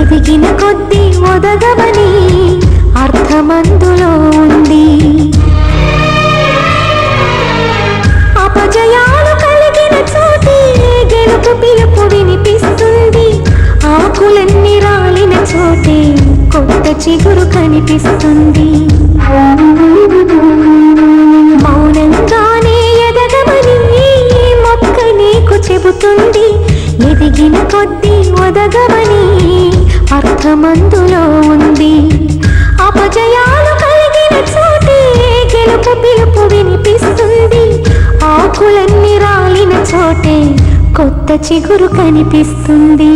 ఎదిగిన కొద్దీ ఒదగమని అర్థమందులో ఉంది. అపజయాలు కలిగిన చోటే గెలుపు పిలుపు వినిపిస్తుంది. ఆకులన్నీ రాలిన చోటే కొత్త చిగురు కనిపిస్తుంది. మౌనంగానే ఎదగమని మొక్క నీకు చెబుతుంది. ఎదిగిన కొద్దీ ఒదగమని అర్థమందులో ఉంది. అపజయాలు కలిగిన చోటే గెలుపు పిలుపు వినిపిస్తుంది. ఆకులన్నీ రాలిన చోటే కొత్త చిగురు కనిపిస్తుంది.